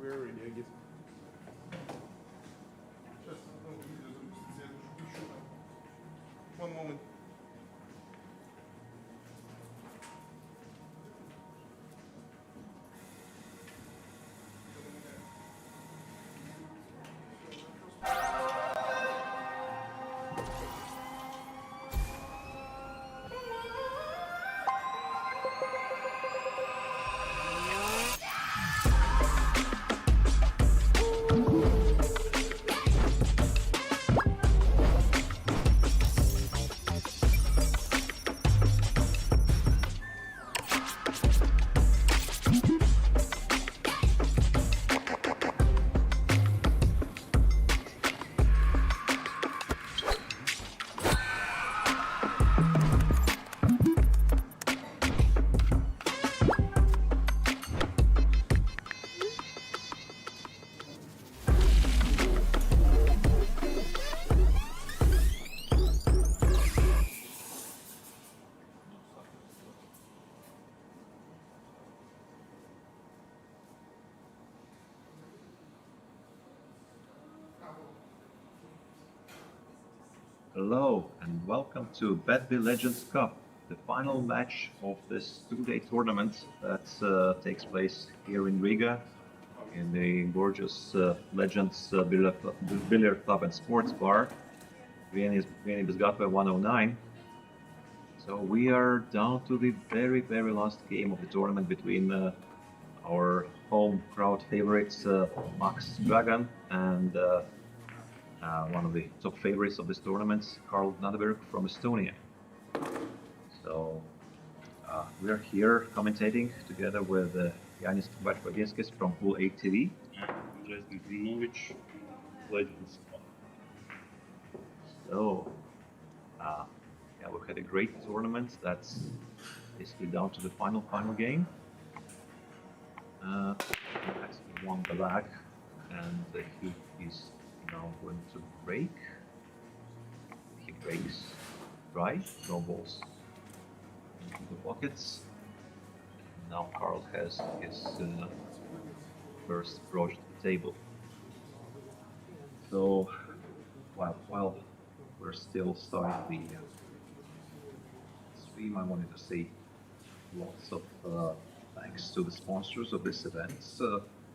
we're ready, I guess. One moment. Hello and welcome to BETBY Legends Cup, the final match of this two-day tournament that takes place here in Riga in the gorgeous Legends Billiard Club and Sports Bar, Vienības Gatve 109. So we are down to the very last game of the tournament between our home crowd favorites Max Dragan and one of the top favorites of this tournament, Karl Gnadeberg from Estonia. So we are here commentating together with Yanis Vačpageskis from Pool 8 TV. Legends. So yeah, we had a great tournament that's basically down to the final game. Max won the lag and he is now going to break. He breaks right, no balls into the pockets. Now Karl has his first approach to the table. So while we're still starting the stream, I wanted to say lots of thanks to the sponsors of this event,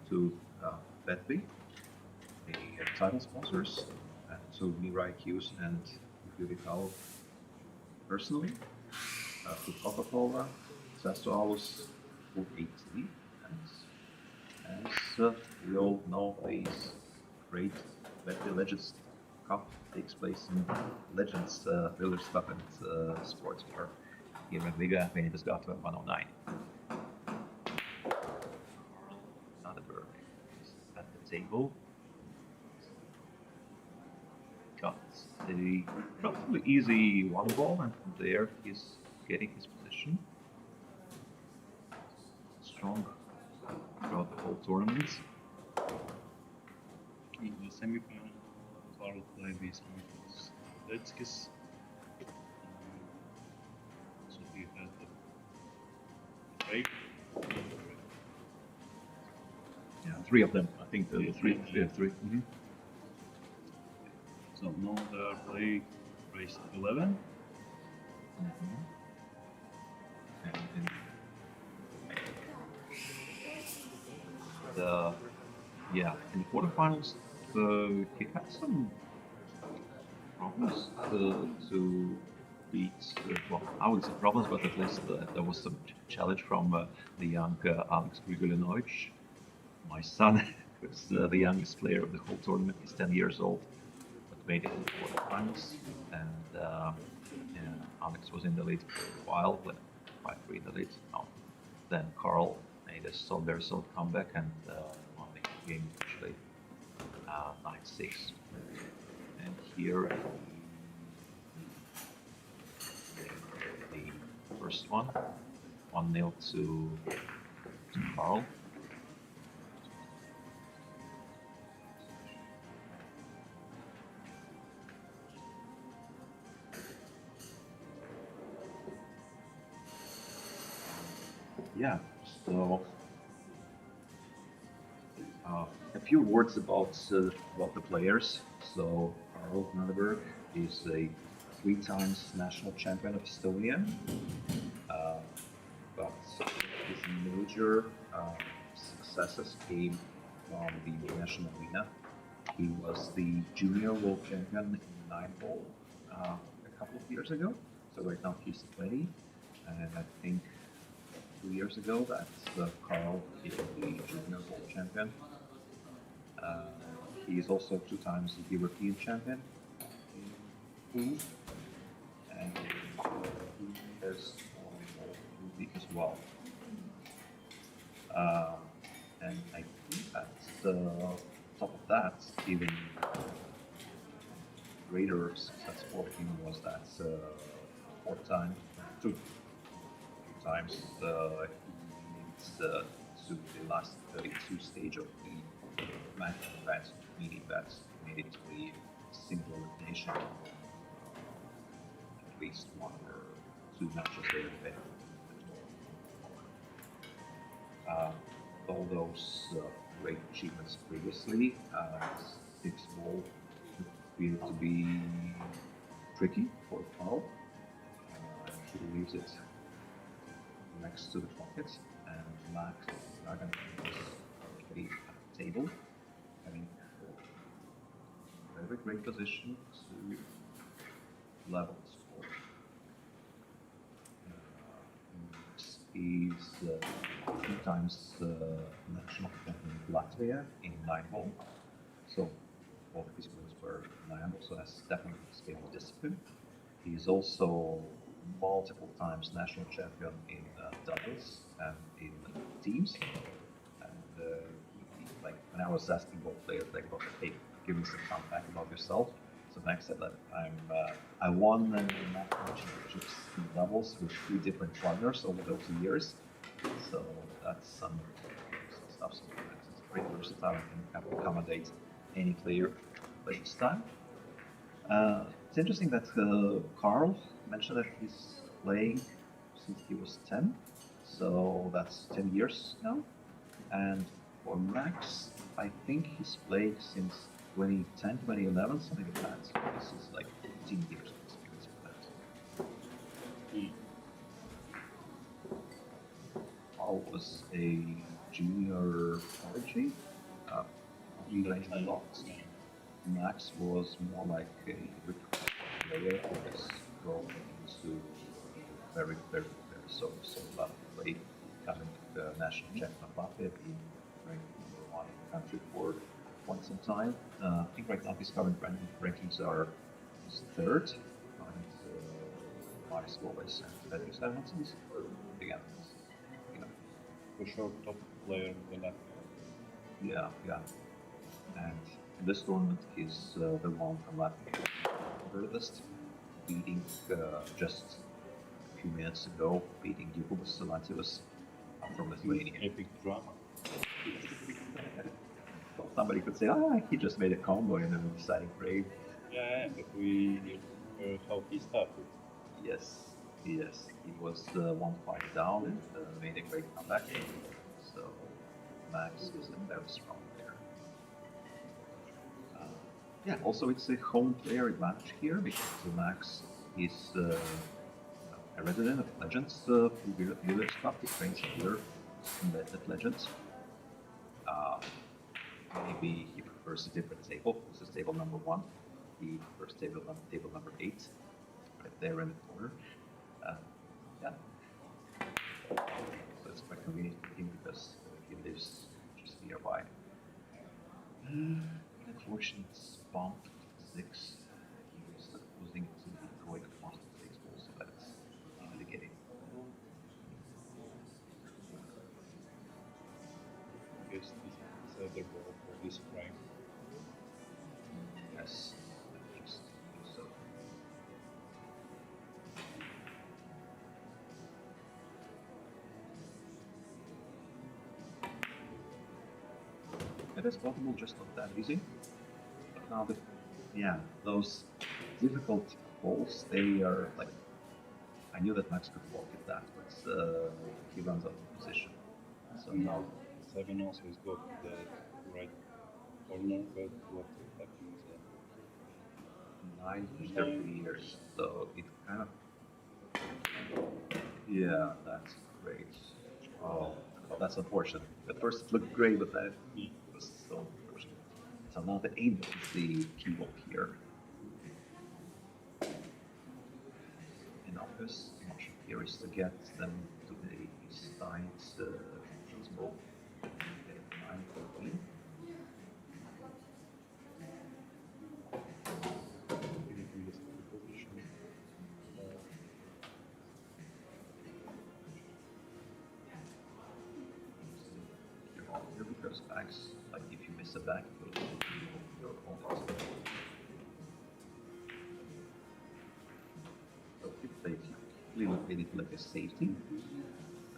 to BETBY, the title sponsors, and to Mirai Hughes and Beauty Cow personally, to Coca-Cola, Sociālie, Pool 8 TV, and as we all know, this great BETBY Legends Cup takes place in Legends Billiards Club and Sports Bar here in Riga, Vienības Gatve 109. Gnadeberg is at the table. Got a relatively easy one ball, and from there he's getting his position. Strong throughout the whole tournament. In the semi-final, Karl played with Letskis. So he had the break. Yeah, three of them. I think the three. Mm-hmm. So now they are playing race 11. Mm-hmm. And yeah, in the quarterfinals, he had some problems to beat. Well, I wouldn't say problems, but at least there was some challenge from the young Alex Grigolinovic, my son, who's the youngest player of the whole tournament. He's 10 years old, but made it in the quarterfinals. And yeah, Alex was in the lead for a while, 5-3 in the lead. No. Then Karl made a very solid comeback and won the game actually 9-6. And here the first one, 1-0 to Karl. Yeah, so A few words about the players. So Karl Gnadeberg is a 3 times national champion of Estonia, but his major successes came from the international arena. He was the junior world champion in 9-ball a couple of years ago. So right now he's 20, and I think 2 years ago that Karl became the junior world champion. He is also 2 times the European champion in pool, and he has won the league as well. And I think at top of that, even greater success for him was that 2 times he made to the last 32 stage of the match event, meaning that made it to the single elimination, at least 1 or 2 matches there in all those great achievements previously, 6-ball appeared to be tricky for Karl. He leaves it next to the pocket, and Max Dragans is currently at the table, having a very great position to level the score. He's 2 times national champion of Latvia in 9-ball, so both of his wins were 9-ball, so that's definitely a scale of discipline. He's also multiple times national champion in doubles and in teams. And like when I was asking both players, like, hey, give me some feedback about yourself. So Max said that I won national championships in doubles with 3 different partners over those years. So that's some stuff. So it's pretty versatile and can accommodate any player by this time. It's interesting that Karl mentioned that he's playing since he was 10, so that's 10 years now. And for Max, I think he's played since 2010, 2011, something like that. So this is like 15 years of experience with that. Karl was a junior prodigy, playing a lot. Max was more like a player who was growing into very so lot of play, becoming the national champion of Latvia, being ranked #1 in the country for quite some time. I think right now his current rankings are 3rd, and my score is Latvia Simonsen's. Again, For sure, top player in the Latvia. yeah. And in this tournament, he's the one from Latvia furthest, beating just a few minutes ago, beating Sociālie from Lithuania. Epic drama. Well, somebody could say, he just made a combo in the deciding frame. Yeah, but we heard how he started. Yes, he was 1-5 down and made a great comeback. So Max is a very strong player. Yeah, also it's a home player advantage here because Max is a resident of Legends Billiards Club. He trains here at Legends. Maybe he prefers a different table. This is table number 1. He prefers table number 8, right there in the corner. Yeah. So it's quite convenient for him because he lives just nearby. Unfortunate spawn 6. He was losing to the going past 6 balls, so that's easily getting. I guess this is the ball for this frame. Yes, I think so. It is possible, just not that easy. But now, those difficult balls, they are like. I knew that Max could block at that, but he runs out of position. So now 7 also has got the right corner, but what happens? 9 to 30 years, so it kind of, yeah, that's great. Oh, well, that's unfortunate. At first it looked great, but then it was so unfortunate. So now the 8 is the key ball here. In office, option here is to get them to the sides, ball. Because backs, like if you miss a back, you're almost. So if they clearly played it like a safety,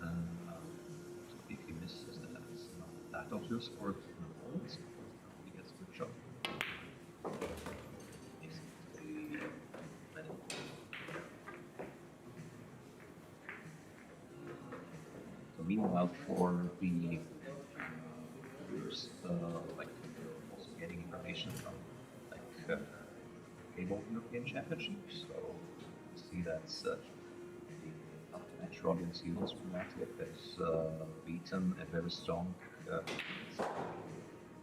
so if he misses, that's not that obvious, or he gets a good shot. So meanwhile, for the like also getting information from like cable European Championships. So you see that's the match Robin Seals from Latvia has beaten a very strong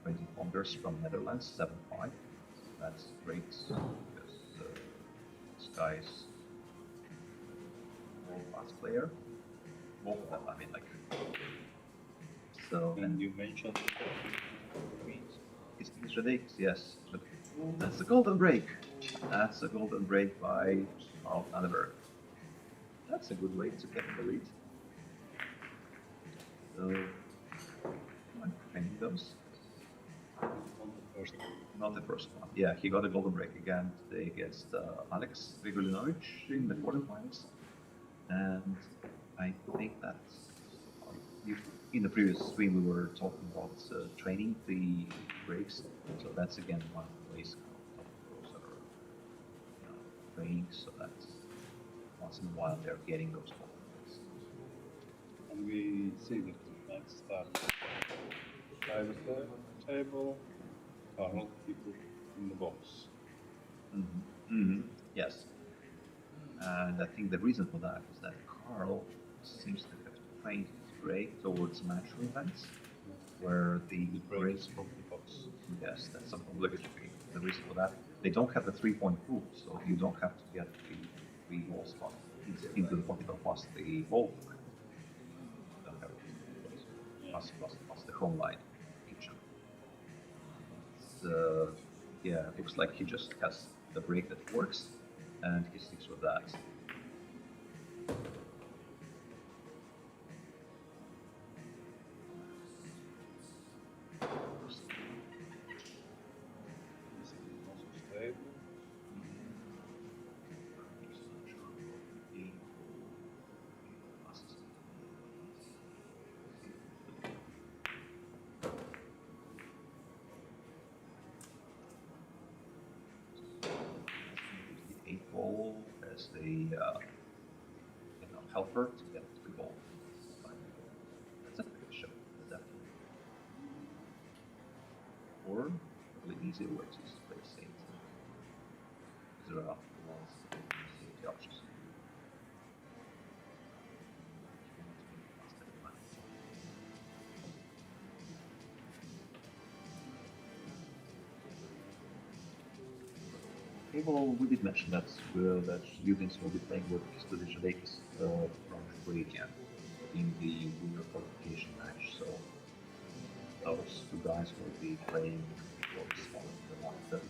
20 pounders from Netherlands 7-5. That's great because this guy is a world-class player. Both of them, I mean, like. So, and you mentioned it's ridiculous, yes. But that's a golden break. That's a golden break by Karl Gnadeberg. That's a good way to get the lead. So, I'm finding those. Not the first one. Yeah, he got a golden break again today against Alex Vigulinovic in the quarterfinals. And I think that's in the previous stream we were talking about training the breaks, so that's again one of the ways those are training, so that once in a while they're getting those breaks. And we see that the next start by the table, Karl people in the box. Yes, and I think the reason for that is that Karl seems to have trained his break towards natural events, where the breaks from the box. Yes, that's something obligatory. The reason for that, they don't have the 3-point rule, so you don't have to get the 3 ball spot into the pocket plus the ball. You don't have to plus the home line feature. So, yeah, it looks like he just has the break that works, and he sticks with that. As the helper to get the ball. That's a good shot, definitely. Or really easier way to just play safe. There are safety options. Well, we did mention that that Udins will be playing with Studios Lakes from Latvia in the winter qualification match. So those 2 guys will be playing for the spot of the 132.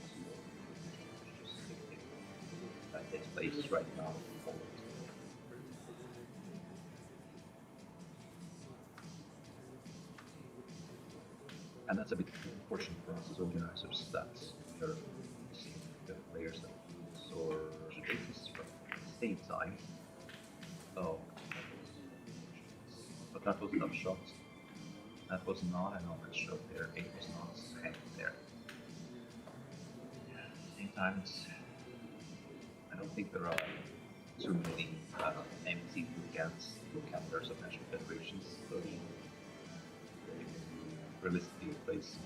That takes place right now. And that's a bit unfortunate for us as organizers that we're seeing the players that use or Judaitis from the same time. Oh, but that was a tough shot. That was not an obvious shot there. It was not hanging there. At the same time, I don't think there are too many empty bookends, book calendars of national federations. So realistically plays.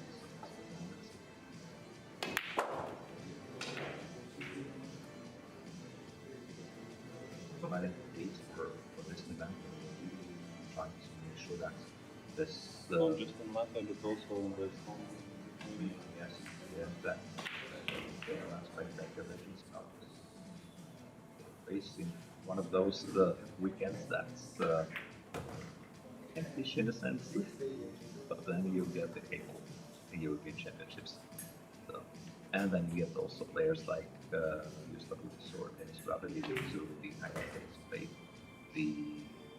Provided dates for this event, trying to make sure that this Not just in Latvia, but also in the yes, yeah, that spectacular Legends Cup facing one of those weekends that's fish in a sense, but then you get the cable, the European Championships, so, and then you get also players like Gustav Lutz or Dennis Bradley to the United States play the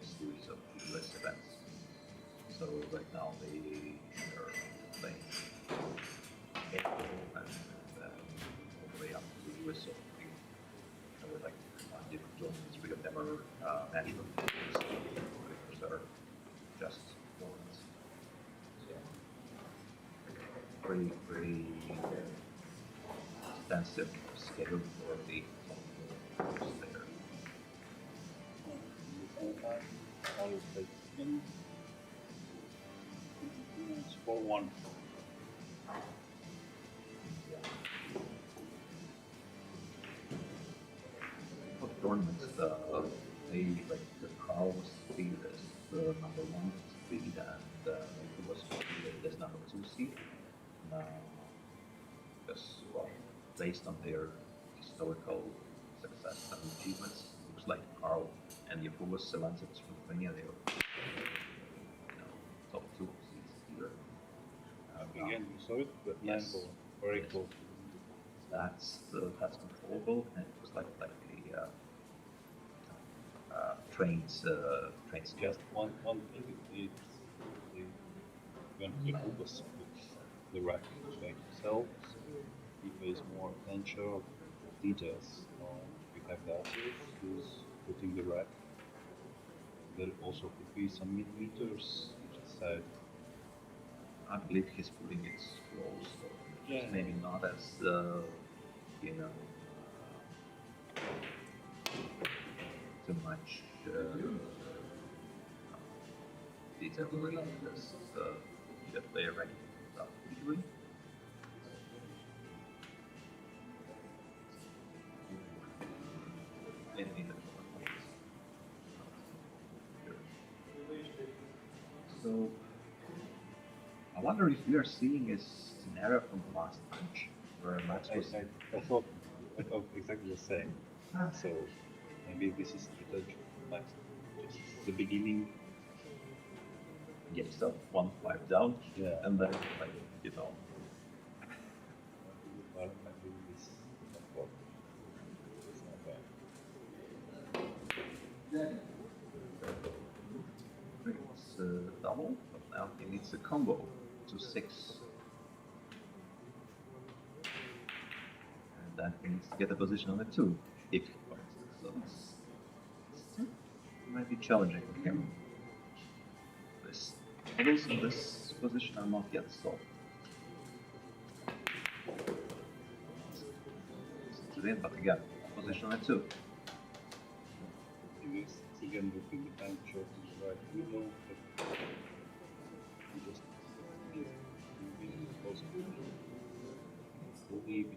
series of US events. So right now they are playing cable and all the way up to the US Open. I would like to find different tournaments. Three of them are national tournaments. The others are just tournaments. So pretty extensive schedule for the players there. always plays in. It's 4-1. For tournaments, they like the Karl was seeded as the number 1 seed, and it was seeded as number 2 seed. Because well, based on their historical success and achievements, looks like Karl and Yahuwas Sacensības from Latvia, they were top 2 seeds here. Again, you saw it, but Yes. yes. Very close. That's controllable, and it looks like the trains Just one thing is when Yahuwas puts the rack like himself, he pays more attention to details. We have the artist who's putting the rack. There also could be some millimeters inside. I believe he's putting it close, so Yeah. it's maybe not as too much detail really, because the player ready without usually. In the so I wonder if we are seeing a scenario from the last match where Max was I thought of exactly the same. So maybe this is like just the beginning. getting stuff 1-5 down, Yeah. and then like But maybe this is not it's not bad. it's double, but now he needs a combo to 6. And then he needs to get a position on the 2, if he finds it. So it might be challenging for him. This models in this position are not yet solved. To the end, but again, position on the 2. It is again looking the time shot in the right middle, but you just maybe possible. Leave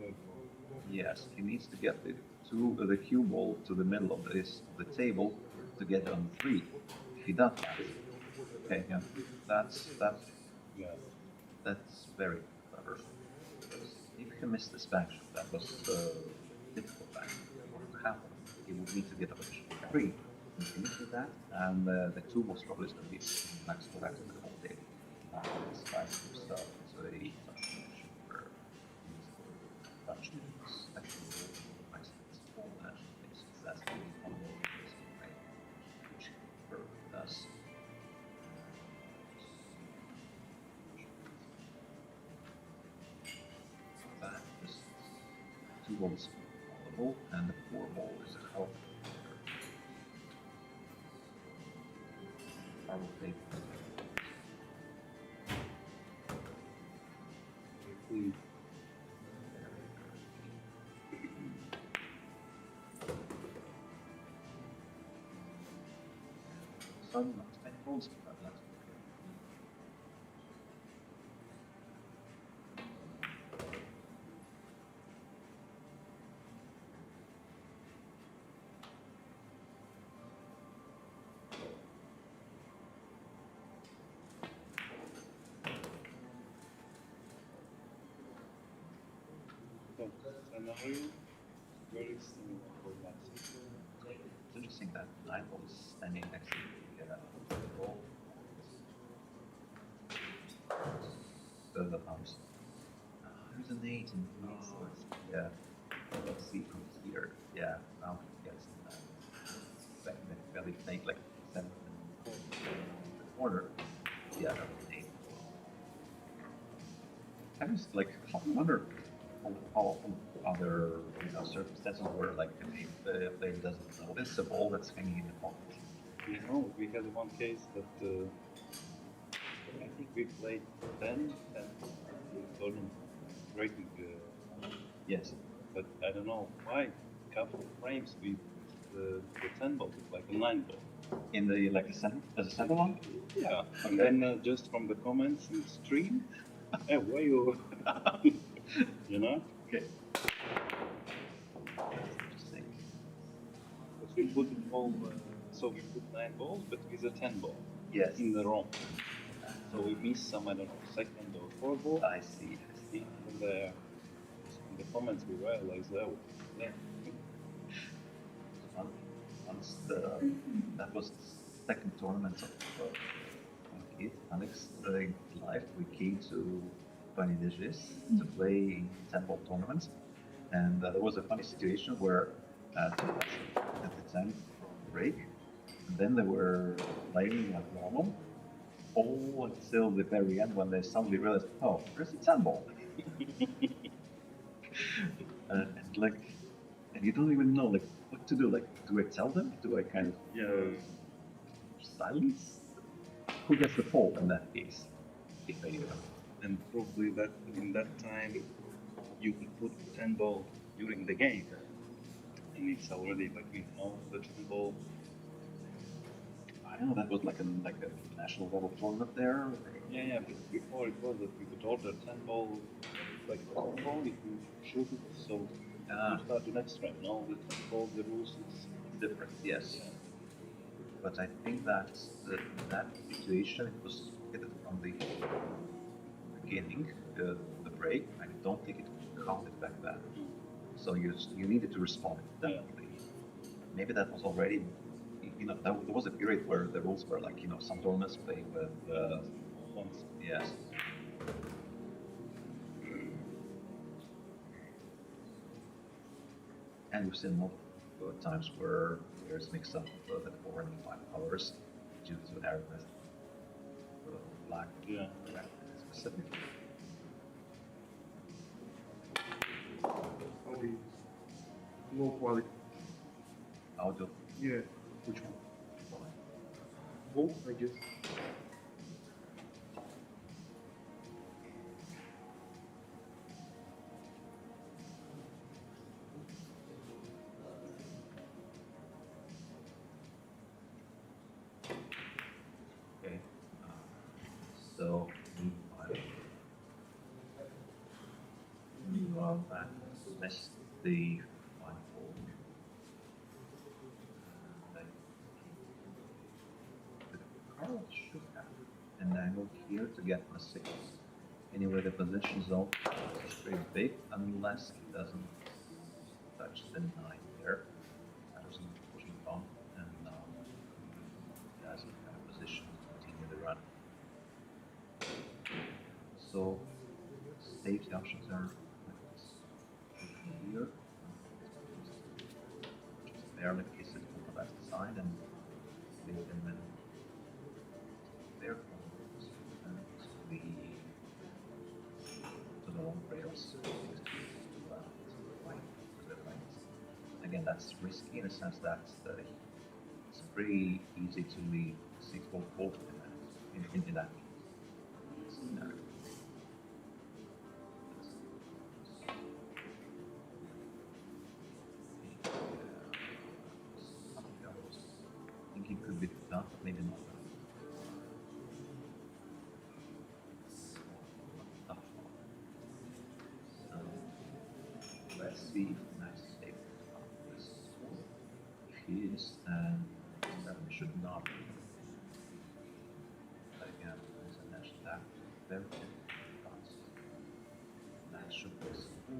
it. Yes, he needs to get the cue ball to the middle of the table to get on 3. If he does that, okay, yeah, that's Yeah. very clever. Because if he missed this back shot, that was difficult back to happen. He would need to get a position 3. If he misses that, and the 2 most probably is going to be max go back to the whole table. This guy's himself is a touch position where he's touch actually Maksims all that is successfully on the right, which does. That is 2 balls on the ball, and the 4 ball is a help. I will take Leave. some not many balls, but that's of scenario, very similar for Maksims. It's interesting that nine ball is standing next to the ball. Further comes. There's an 8 in these. Yeah. Let's see from here. Yeah, now he gets back in the belly snake like 7 in the corner. Yeah, that was an 8. I was like, I wonder how other circumstances where like if the player doesn't notice a ball that's hanging in the pocket. You know, we had one case that I think we played 10 and tournament breaking. Yes. But I don't know why. Couple of frames with the 10 ball, like a 9 ball. In the like the center, as a center one. Yeah. Okay. And then just from the comments in stream, hey, where you? You know? Okay. That's interesting. But we put it all, so we put 9 balls, but with a 10 ball. Yes. In the wrong. So we missed some, I don't know, second or 4 ball. I see. And in the comments we realized that yeah. Once that was the second tournament of it, Alex live, we came to Bangladesh to play 10-ball tournaments, and there was a funny situation where at the time break, and then they were playing like normal, all until the very end when they suddenly realized, oh, there's a 10-ball. And like, and you don't even know like what to do. Like, do I tell them? Do I kind of silence? Who gets the fault in that case? If any of them. And probably that in that time you could put 10 ball during the game, and it's already like we know the 10 ball. I don't know. That was like a national level tournament there. Yeah. But before it was that we could order 10 ball, like 10 ball if you shoot it. So you start the next round. Now the 10 ball, the rules is different. Yes. But I think that that situation it was from the beginning, the break. I don't think it counted back then. So you needed to respond definitely. Maybe that was already. There was a period where the rules were like, some tournaments playing with points. Yes. And we've seen multiple times where there's mix up the 4 and 5 colors due to arrowhead. Black. Yeah. Specifically. Audio. Low quality. Audio. Yeah. Which one? Both, I guess. Okay. So meanwhile, that missed the final ball. Karl should have an angle here to get the 6. Anyway, the position zone is pretty big unless he doesn't touch the 9 there. Doesn't push it on, and now he has a kind of position to continue the run. So safety options are like this. Here, just barely kiss it on the left side and leave them in there and to the long rails. Again, that's risky in the sense that it's pretty easy to leave 6 ball open in that scenario. I think it could be done, but maybe not. Let's see if Max is able to come this one. If he is, then 7 should not be. But again, there's a national tap. Very good. That should be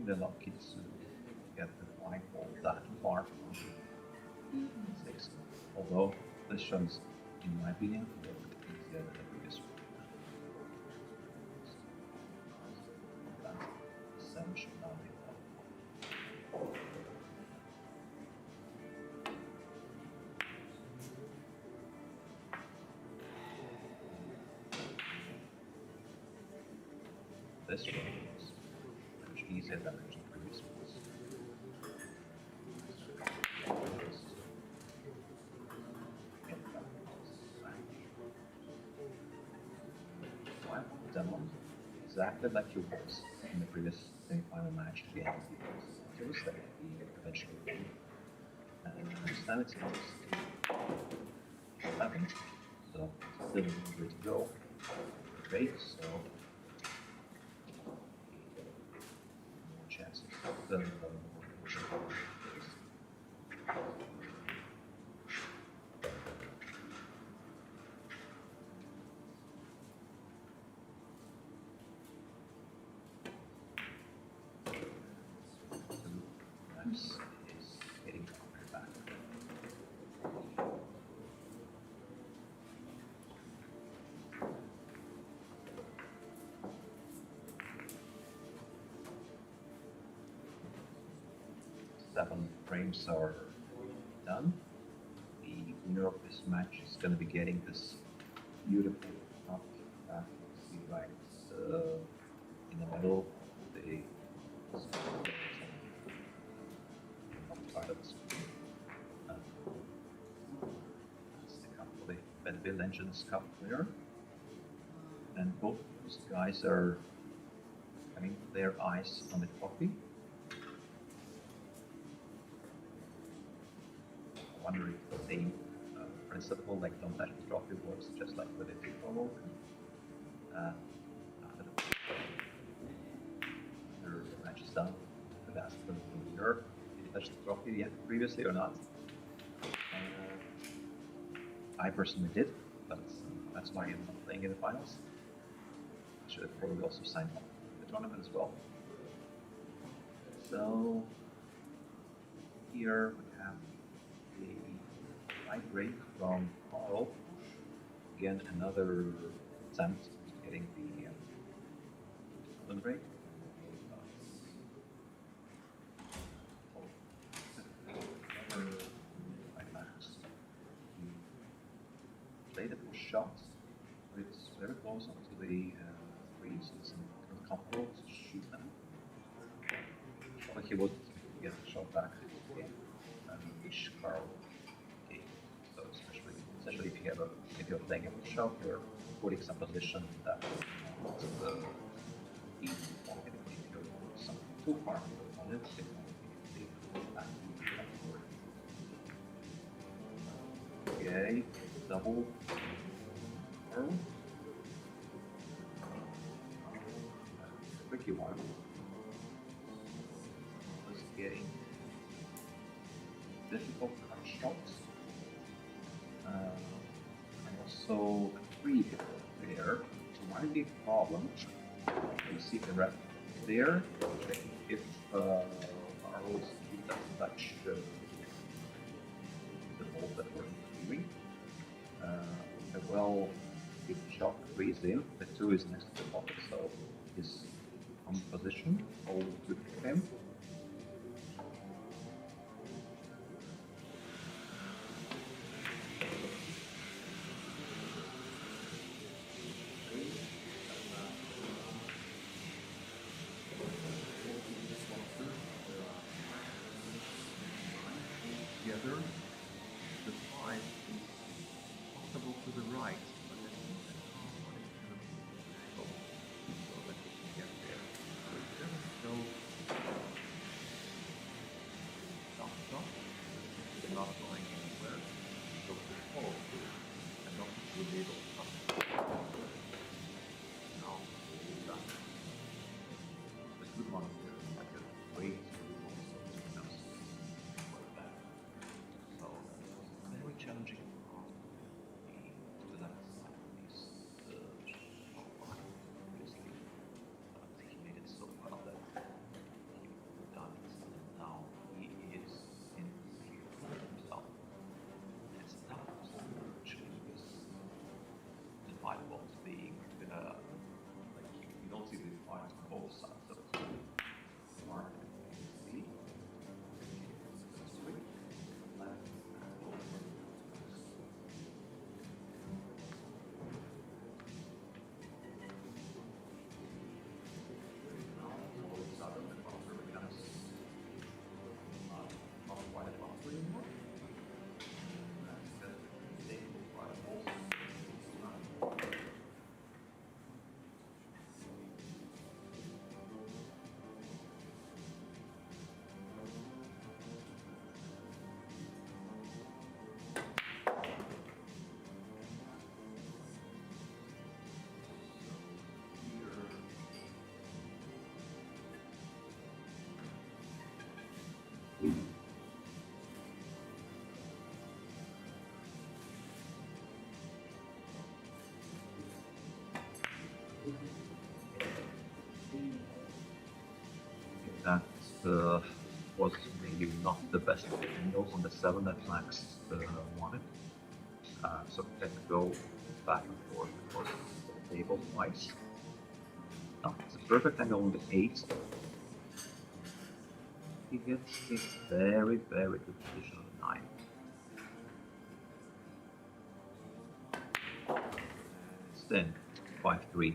extremely lucky to get the 5 ball that far from 6. Although this shows, in my opinion, a little bit easier than the previous one. That's 7 should now be done. This one is much easier than the previous ones. Demo exactly like you was in the previous semi-final match against Tuesday, the eventually won. And this time it's 11, so still good to go. Great, so more chances of the is getting back. Seven frames are done. The winner of this match is going to be getting this beautiful cup that you see right in the middle of the part of the screen. That's the cup for the BETBY Legends Cup winner. And both those guys are having their eyes on the trophy. I wonder if the same principle, like don't touch the trophy, works just like with the FIFA World Cup. After the match is done, I've asked them the winner, did you touch the trophy yet previously or not? I personally did, but that's why I'm not playing in the finals. I should have probably also signed up for the tournament as well. So here we have the high break from Karl. Again, another attempt at getting the golden break. Played a few shots, but it's very close up to the trees. It's uncomfortable to shoot them. But he would get the shot back again, which Karl gave. So especially if you're playing a shot, you're putting some position that the if you're something too far on it, okay, double Karl. Tricky one. Was getting difficult cut shots. And also a free there. So might be a problem. You see the ref there. Checking if Karl's doesn't touch the ball that we're doing. A well good shot frees in. The 2 is next to the pocket, so he's on position. All good for him. Together, the 5 is possible to the right, but then so that we can get there. So you don't see the fires on both sides. So it's mark C. Swing. Left. That was maybe not the best angle on the 7 that Max wanted. So he had to go back and forth across the table twice. Now, it's a perfect angle on the 8. He gets a very, very good position on the 9. It's then 5-3.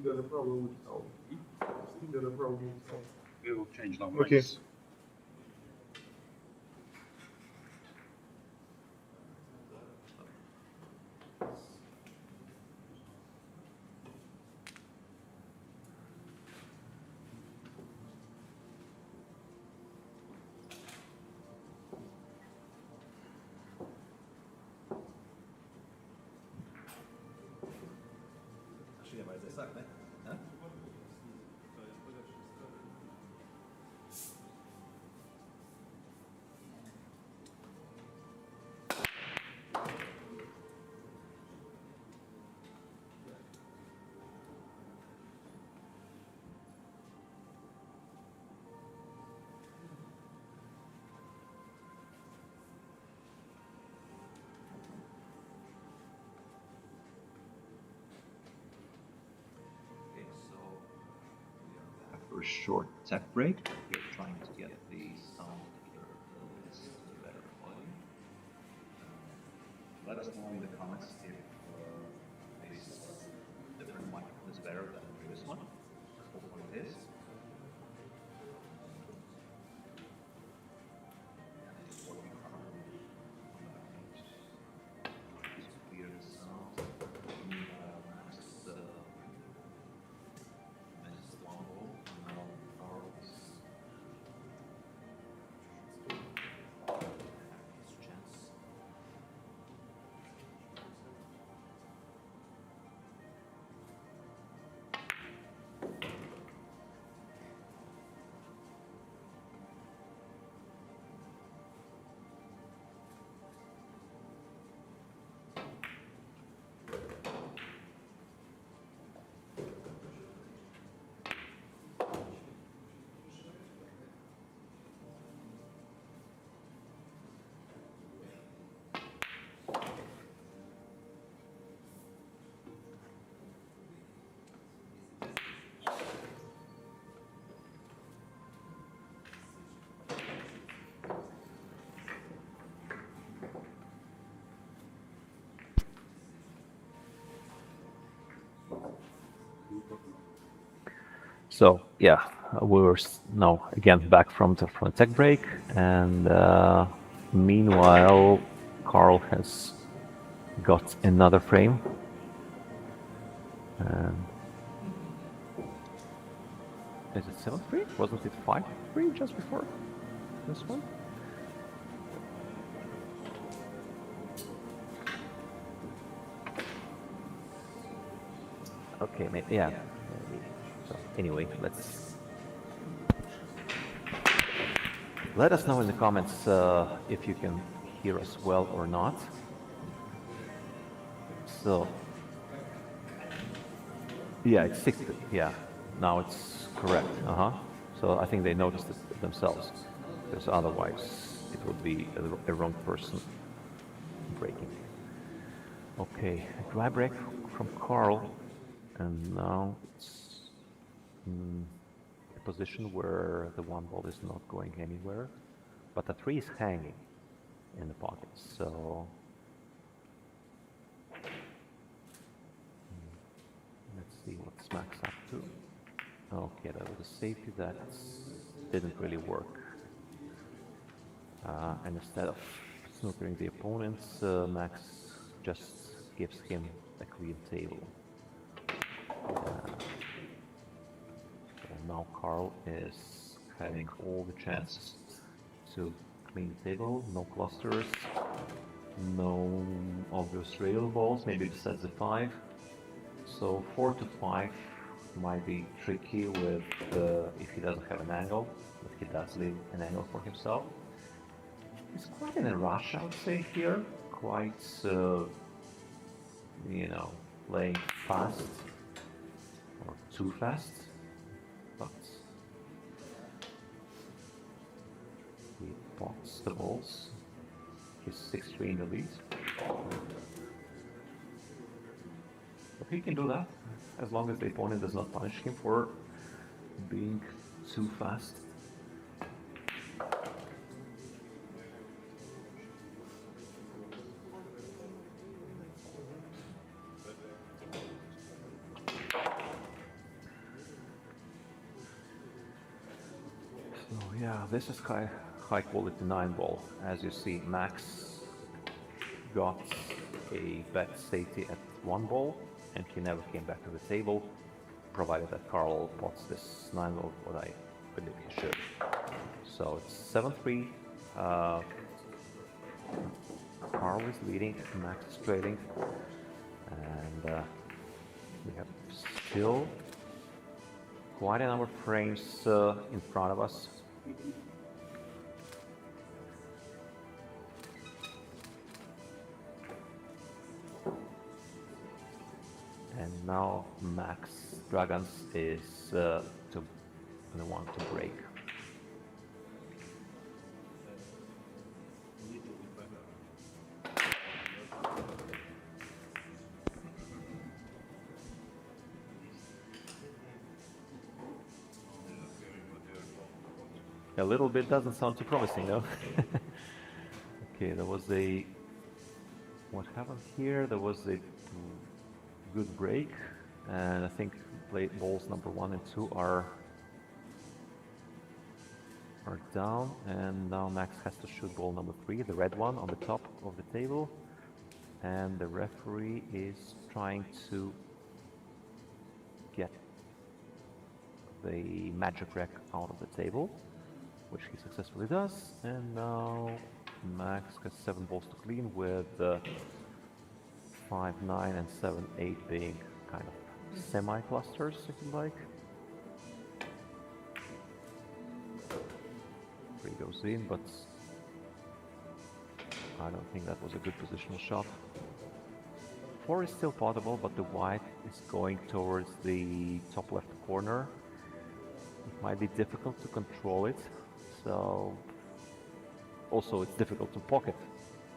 Still got a problem with sound. Still got a problem with sound. We will change now. Okay. A short tech break. We're trying to get the sound here to better quality. Let us know in the comments if this different microphone is better than the previous one. Hopefully it is. So yeah, we're now again back from the tech break, and meanwhile, Karl has got another frame. Is it 7-3? Wasn't it 5-3 just before this one? Okay, maybe, yeah. Maybe. So anyway, let us know in the comments if you can hear us well or not. So yeah, it's 60. Yeah, now it's correct. So I think they noticed it themselves, because otherwise it would be a wrong person breaking. Okay, a dry break from Karl, and now it's a position where the one ball is not going anywhere, but the three is hanging in the pocket. So let's see what Smack's up to. Okay, that was a safety that didn't really work. And instead of snookering the opponents, Max just gives him a clean table. So now Karl is having all the chances to clean the table, no clusters, no obvious rail balls, maybe besides the 5. So 4 to 5 might be tricky with if he doesn't have an angle, but he does leave an angle for himself. He's quite in a rush, I would say, here. Quite, you know, playing fast or too fast, but he pots the balls. He's 6-3 in the lead. But he can do that as long as the opponent does not punish him for being too fast. So yeah, this is high quality 9 ball. As you see, Max got a bet safety at 1 ball, and he never came back to the table, provided that Karl pots this 9 ball, what I believe he should. So it's 7-3. Karl is leading, Max is trailing, and we have still quite a number of frames in front of us. And now Max Dragans is the one to break. A little bit doesn't sound too promising, though. Okay, there was a... What happened here? There was a good break, and I think balls number 1 and 2 are down, and now Max has to shoot ball number 3, the red one on the top of the table, and the referee is trying to get the magic rack out of the table, which he successfully does, and now Max gets 7 balls to clean with 5, 9 and 7, 8 being kind of semi-clusters, if you like. 3 goes in, but I don't think that was a good positional shot. 4 is still potable, but the white is going towards the top left corner. It might be difficult to control it, so also it's difficult to pocket.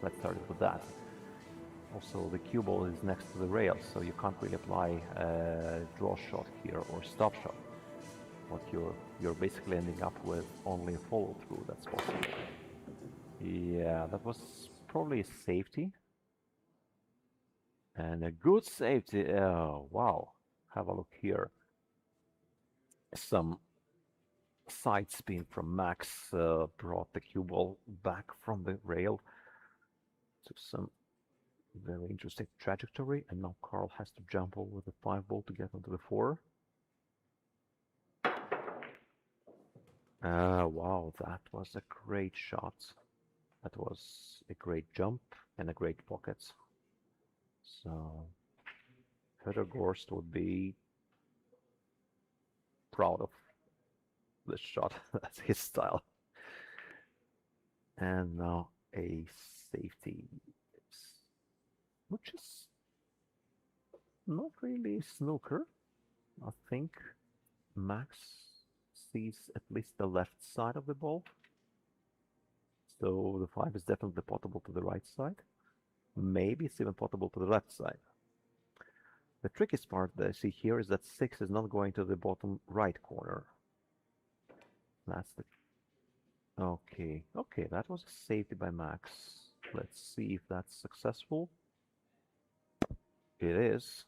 Let's start with that. Also, the cue ball is next to the rail, so you can't really apply a draw shot here or stop shot. What you're basically ending up with only a follow through that's possible. Yeah, that was probably a safety. And a good safety. Oh, wow. Have a look here. Some side spin from Max brought the cue ball back from the rail to some very interesting trajectory, and now Karl has to jump over the 5 ball to get onto the 4. Wow, that was a great shot. That was a great jump and a great pocket. So Peter Gorst would be proud of this shot. That's his style. And now a safety, which is not really snooker. I think Max sees at least the left side of the ball. So the 5 is definitely potable to the right side. maybe it's even possible to the left side. The trickiest part that I see here is that 6 is not going to the bottom right corner. That's the... Okay, okay, that was a safety by Max. Let's see if that's successful. It is.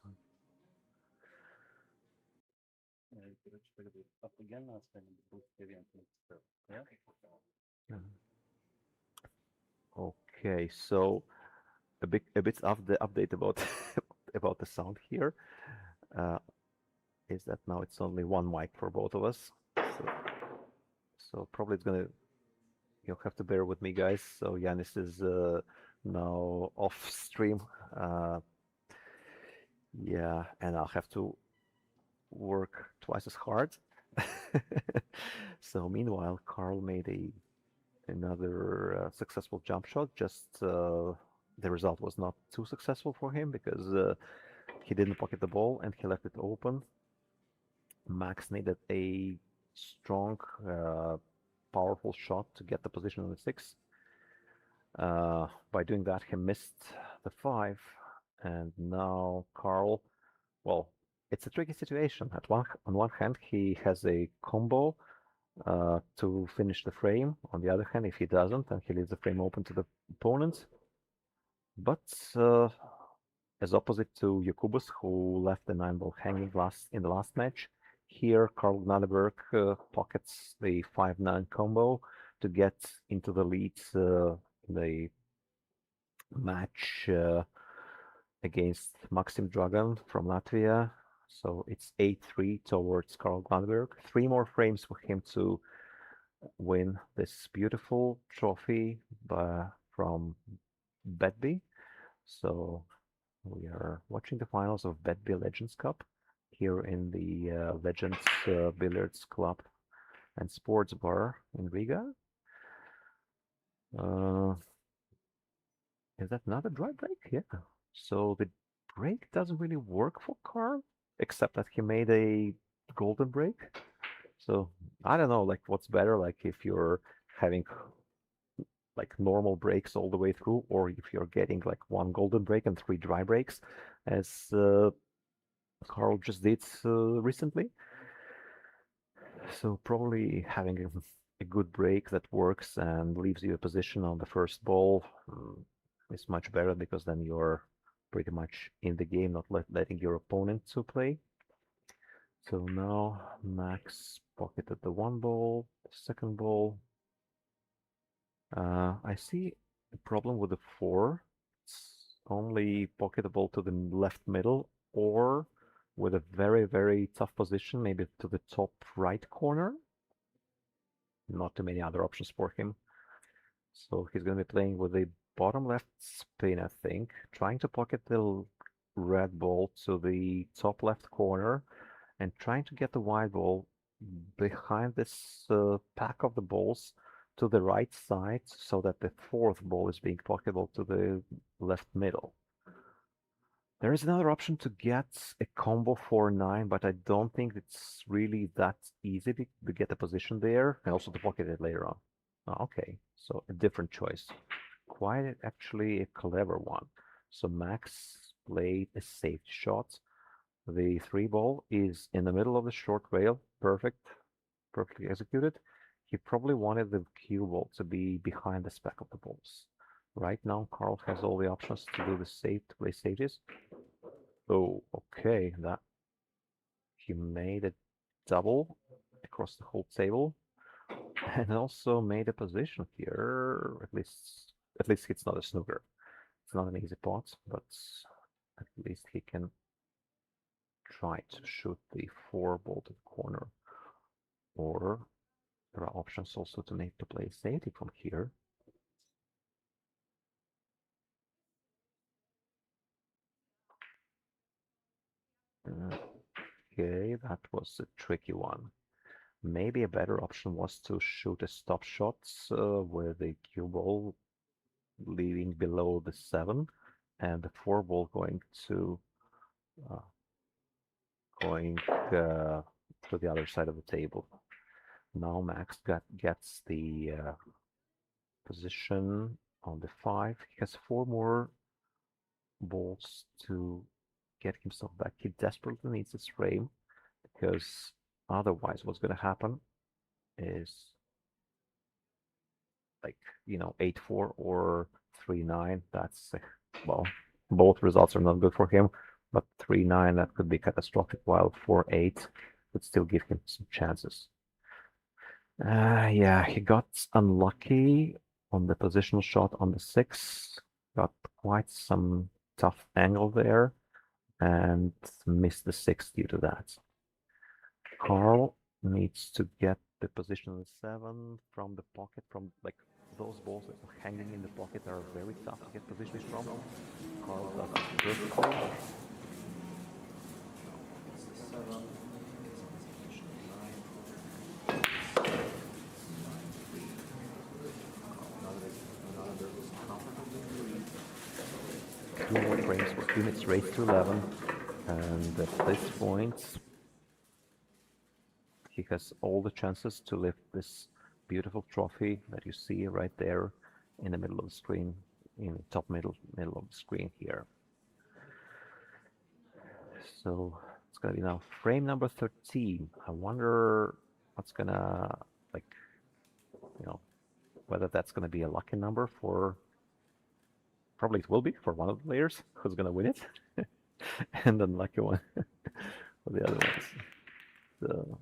Up again, I'll spend both variant mixed. Yeah. Okay, so a bit of the update about about the sound here is that now it's only one mic for both of us. So probably it's gonna, you'll have to bear with me, guys. So Yanis is now off stream. Yeah, and I'll have to work twice as hard. So meanwhile, Karl made another successful jump shot. Just the result was not too successful for him because he didn't pocket the ball and he left it open. Max needed a strong, powerful shot to get the position on the 6. By doing that, he missed the 5, and now Karl, well, it's a tricky situation. On one hand, he has a combo to finish the frame. On the other hand, if he doesn't, then he leaves the frame open to the opponent. But as opposite to Jokubas, who left the 9 ball hanging in the last match, here Karl Gnadeberg pockets the 5-9 combo to get into the lead in the match against Maksims Dragan from Latvia. So it's 8-3 towards Karl Gnadeberg. 3 more frames for him to win this beautiful trophy from BETBY. So we are watching the finals of BETBY Legends Cup here in the Legends Billiards Club and Sports Bar in Riga. Is that not a dry break? Yeah. So the break doesn't really work for Karl, except that he made a golden break. So I don't know, like what's better, like if you're having like normal breaks all the way through, or if you're getting like 1 golden break and 3 dry breaks, as Karl just did recently. So probably having a good break that works and leaves you a position on the first ball is much better, because then you're pretty much in the game, not letting your opponent to play. So now Max pocketed the 1 ball, the 2nd ball. I see a problem with the 4. It's only pocketable to the left middle, or with a very, very tough position, maybe to the top right corner. Not too many other options for him. So he's going to be playing with the bottom left spin, I think, trying to pocket the red ball to the top left corner and trying to get the white ball behind this pack of the balls to the right side, so that the 4th ball is being pocketable to the left middle. There is another option to get a combo 4-9, but I don't think it's really that easy to get a position there, and also to pocket it later on. Okay, so a different choice. Quite actually a clever one. So Max played a safe shot. The 3 ball is in the middle of the short rail. Perfectly executed. He probably wanted the cue ball to be behind the spec of the balls. Right now, Karl has all the options to do to play safeties. Oh, okay, that he made a double across the whole table, and also made a position here. At least it's not a snooker. It's not an easy pot, but at least he can try to shoot the 4 ball to the corner. Or there are options also to play safety from here. Okay, that was a tricky one. Maybe a better option was to shoot a stop shot with the cue ball leaving below the 7 and the 4 ball going to the other side of the table. Now Max gets the position on the 5. He has 4 more balls to get himself back. He desperately needs this frame because otherwise what's going to happen is like, 8-4 or 3-9. That's, well, both results are not good for him, but 3-9, that could be catastrophic, while 4-8 would still give him some chances. Yeah, he got unlucky on the positional shot on the 6, got quite some tough angle there, and missed the 6 due to that. Karl needs to get the position of the 7 from the pocket, from like those balls that are hanging in the pocket are very tough to get positions from. Karl does it perfectly. Two more frames for him, it's raised to 11, and at this point he has all the chances to lift this beautiful trophy that you see right there in the middle of the screen, in the top middle of the screen here. So it's gonna be now frame number 13. I wonder what's gonna, like, whether that's gonna be a lucky number for, probably it will be for one of the players who's gonna win it, and an unlucky one for the other ones. So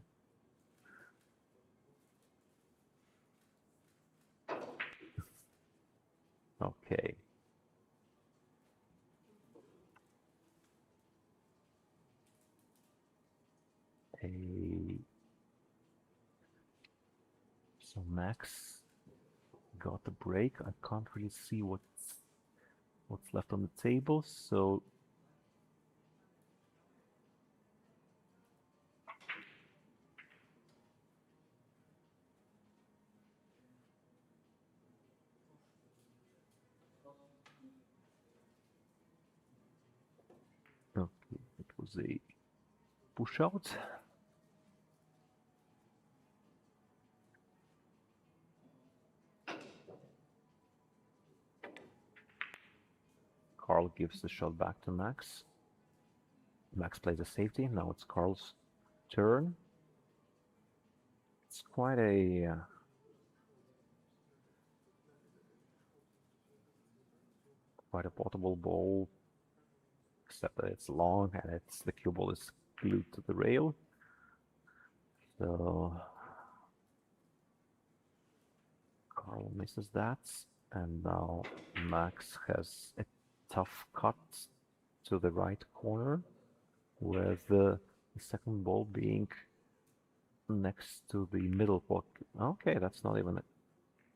okay. So Max got the break. I can't really see what's left on the table, so okay, it was a push out. Karl gives the shot back to Max. Max plays a safety. Now it's Karl's turn. It's quite a portable ball, except that it's long and the cue ball is glued to the rail. So Karl misses that, and now Max has a tough cut to the right corner, with the second ball being next to the middle pocket. Okay, that's not even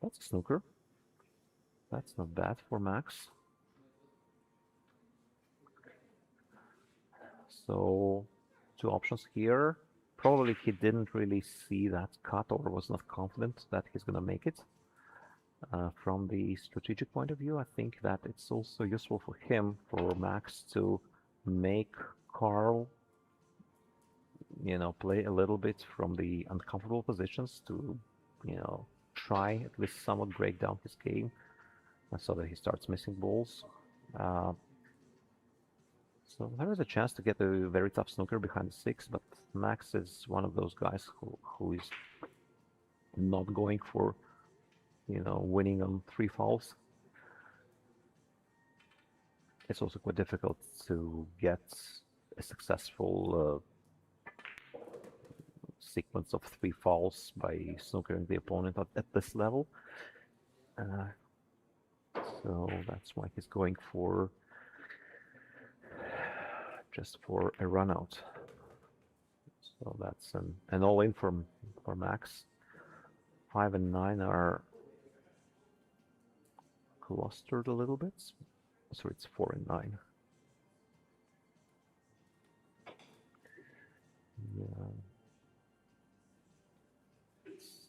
that's a snooker. That's not bad for Max. So two options here. Probably he didn't really see that cut or was not confident that he's gonna make it. From the strategic point of view, I think that it's also useful for him, for Max, to make Karl, play a little bit from the uncomfortable positions to, try at least somewhat break down his game, so that he starts missing balls. So there is a chance to get a very tough snooker behind the 6, but Max is one of those guys who is not going for, winning on 3 fouls. It's also quite difficult to get a successful sequence of 3 fouls by snookering the opponent at this level. So that's why he's going for just for a run out. So that's an all-in for Max. 5 and 9 are clustered a little bit, so it's 4 and 9. Yeah.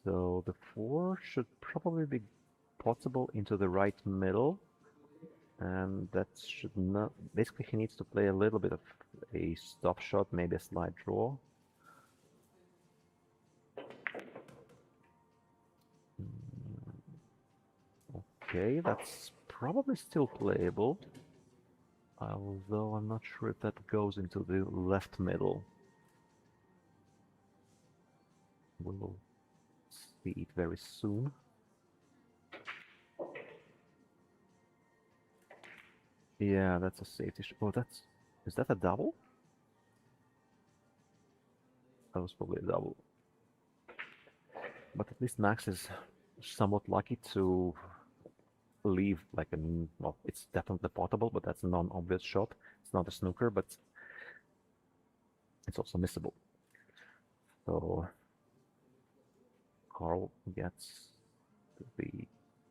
So the 4 should probably be possible into the right middle, and that should not. Basically, he needs to play a little bit of a stop shot, maybe a slide draw. Okay, that's probably still playable. Although I'm not sure if that goes into the left middle. We'll see it very soon. Yeah, that's a safety shot. Oh, is that a double? That was probably a double. But at least Max is somewhat lucky to leave like a, well, it's definitely potable, but that's a non-obvious shot. It's not a snooker, but it's also missable. So Karl gets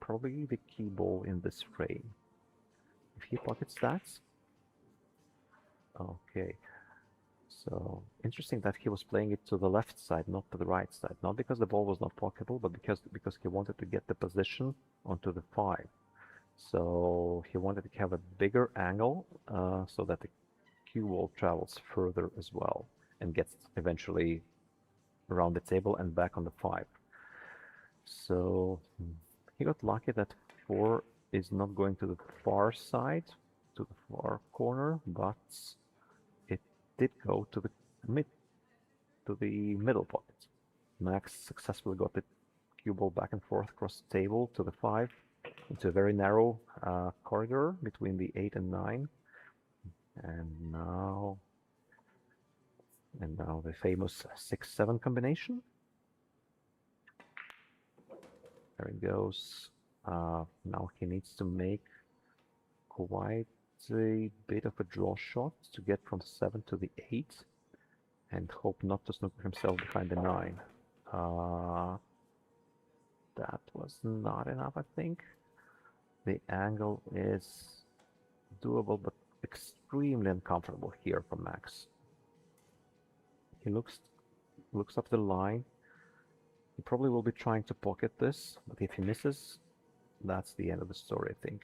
probably the key ball in this frame. If he pockets that, okay. So interesting that he was playing it to the left side, not to the right side. Not because the ball was not pocketable, but because he wanted to get the position onto the 5. So he wanted to have a bigger angle so that the cue ball travels further as well and gets eventually around the table and back on the 5. So he got lucky that 4 is not going to the far side, to the far corner, but it did go to the middle pocket. Max successfully got the cue ball back and forth across the table to the 5 into a very narrow corridor between the 8 and 9. And now the famous 6-7 combination. There it goes. Now he needs to make quite a bit of a draw shot to get from 7 to the 8 and hope not to snooker himself behind the 9. That was not enough, I think. The angle is doable, but extremely uncomfortable here for Max. He looks up the line. He probably will be trying to pocket this, but if he misses, that's the end of the story, I think.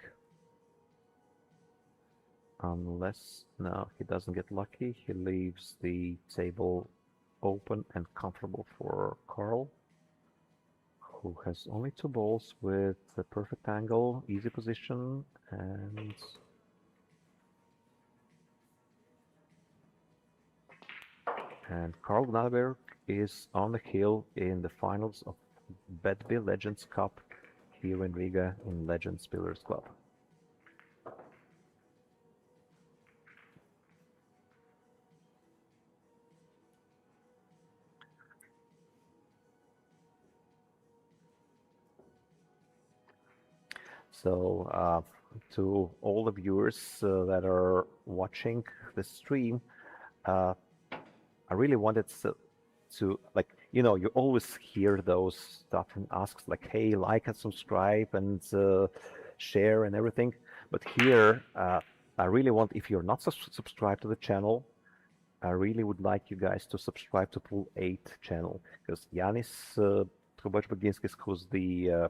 Unless, no, he doesn't get lucky. He leaves the table open and comfortable for Karl, who has only 2 balls with the perfect angle, easy position, and Karl Gnadeberg is on the hill in the finals of BETBY Legends Cup here in Riga in Legends Billiards Club. So to all the viewers that are watching the stream, I really wanted to like, you know, you always hear those stuff and asks like, hey, like and subscribe and share and everything. But here, I really want, if you're not subscribed to the channel, I really would like you guys to subscribe to Pool 8 channel, because Yanis Trubach-Baginskis, who's the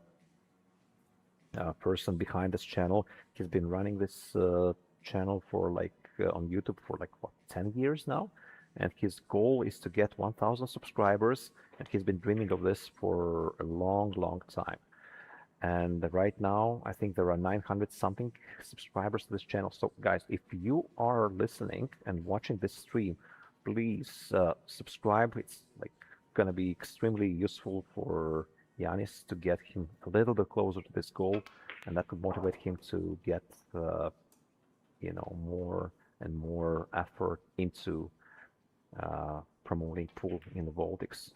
person behind this channel, he's been running this channel for like on YouTube for like what, 10 years now, and his goal is to get 1,000 subscribers, and he's been dreaming of this for a long time. And right now I think there are 900 something subscribers to this channel. So guys, if you are listening and watching this stream, please subscribe. It's like gonna be extremely useful for Yanis to get him a little bit closer to this goal, and that could motivate him to get you know, more and more effort into promoting pool in the Baltics.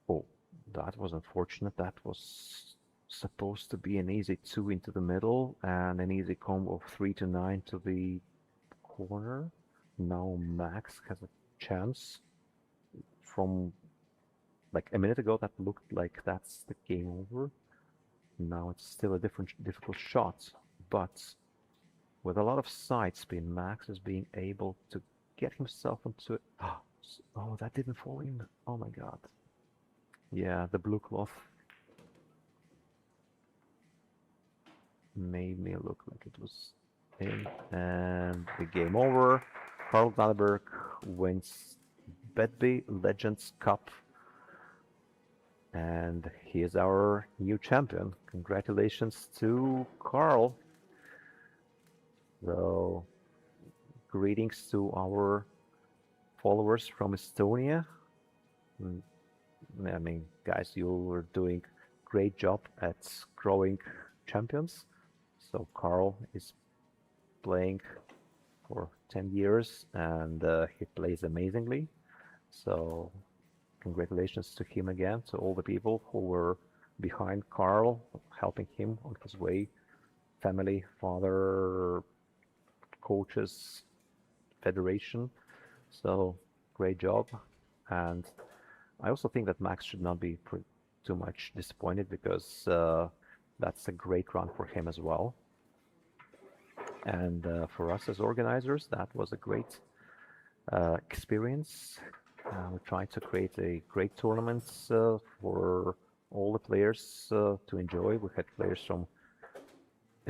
Oh, that was unfortunate. That was supposed to be an easy 2 into the middle and an easy combo of 3 to 9 to the corner. Now Max has a chance. From like a minute ago that looked like that's the game over. Now it's still a difficult shot, but with a lot of side spin, Max is being able to get himself into it. Oh, that didn't fall in. Oh my god. Yeah, the blue cloth made me look like it was in, and the game over. Karl Gnadeberg wins BETBY Legends Cup, and he is our new champion. Congratulations to Karl. So, greetings to our followers from Estonia. Mm, I mean, guys, you were doing great job at growing champions. So Karl is playing for 10 years and he plays amazingly. So congratulations to him again, to all the people who were behind Karl, helping him on his way. Family, father, coaches, federation. So great job. And I also think that Max should not be too much disappointed because that's a great run for him as well. And for us as organizers, that was a great experience. We're trying to create a great tournament for all the players to enjoy. We had players from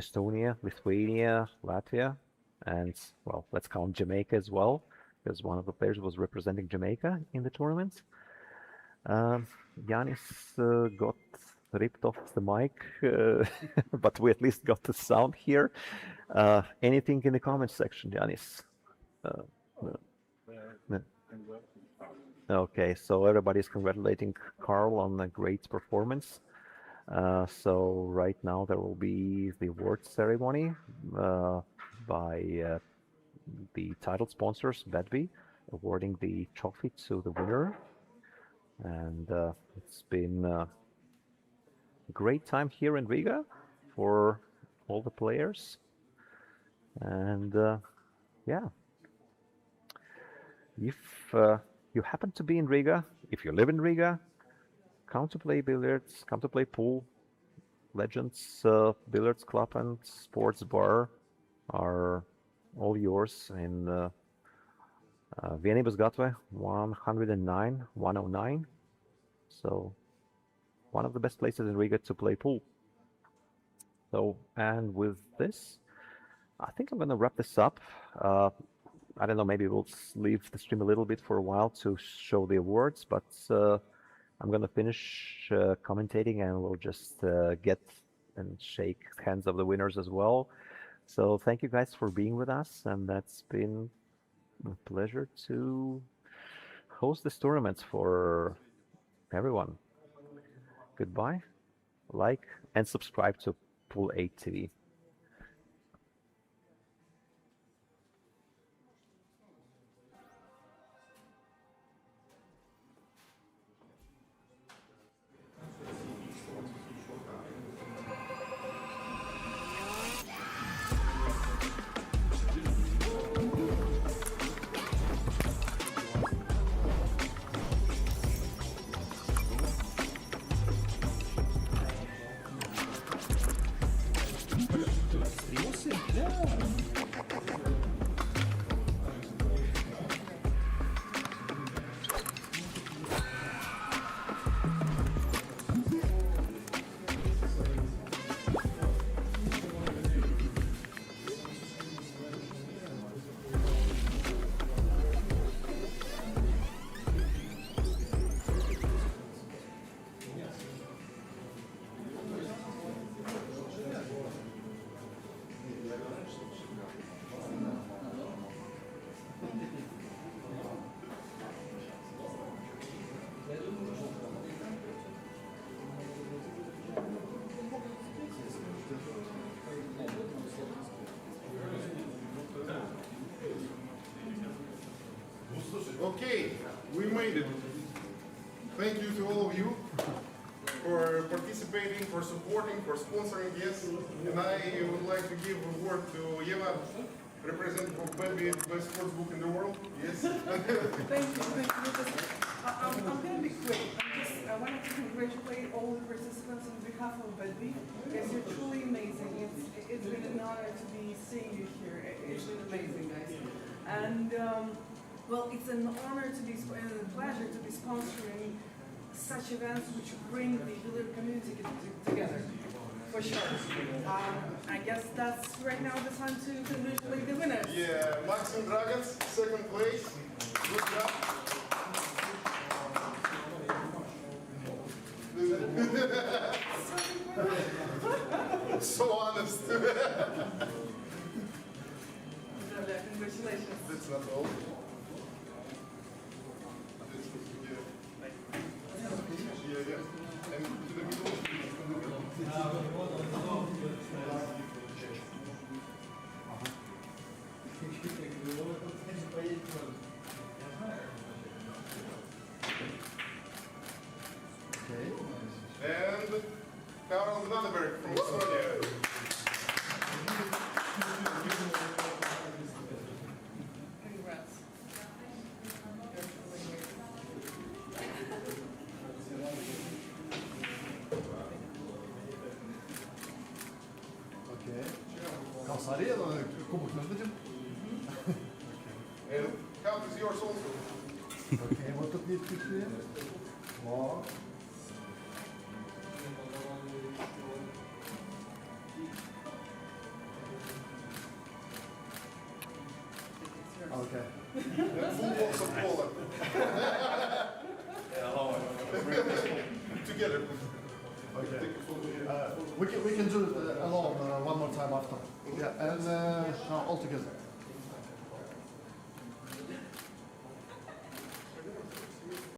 Estonia, Lithuania, Latvia, and, well, let's count Jamaica as well, because one of the players was representing Jamaica in the tournament. Yanis got ripped off the mic, but we at least got the sound here. Anything in the comments section, Yanis? No. Okay, so everybody's congratulating Karl on a great performance. So right now there will be the award ceremony by the title sponsors, BETBY, awarding the trophy to the winner. And it's been a great time here in Riga for all the players. And yeah, if you happen to be in Riga, if you live in Riga, come to play billiards, come to play pool. Legends Billiards Club and Sports Bar are all yours in Vienības Gatve 109. So one of the best places in Riga to play pool. So, and with this, I think I'm going to wrap this up. I don't know, maybe we'll leave the stream a little bit for a while to show the awards, but I'm going to finish commentating and we'll just get and shake hands of the winners as well. So thank you guys for being with us, and that's been a pleasure to host this tournament for everyone. Goodbye, like and subscribe to Pool 8 TV. Okay, we made it. Thank you to all of you for participating, for supporting, for sponsoring, yes. And I would like to give a word to Eva, representative of BETBY, the best sports book in the world. Yes. Thank you. I'm going to be quick. I wanted to congratulate all the participants on behalf of BETBY, because you're truly amazing. It's been an honor to be seeing you here. It's been amazing, guys. And well, it's an honor to be and a pleasure to be sponsoring such events which bring the billiard community together, for sure. I guess that's right now the time to congratulate the winners. Yeah, Maksims Dragans, second place. Good job. So honest. congratulations. That's not all. Yeah, yeah. And to the middle. Okay. And Karl Gnadeberg from Sociálie. Congrats. Okej. Kasar igen och koboklubben typ. And count is yours also. Okej, what took me quickly? Wow. Okay. And full box of Poland. Together. Okay. We can do it alone one more time after. Yeah, and no, all together.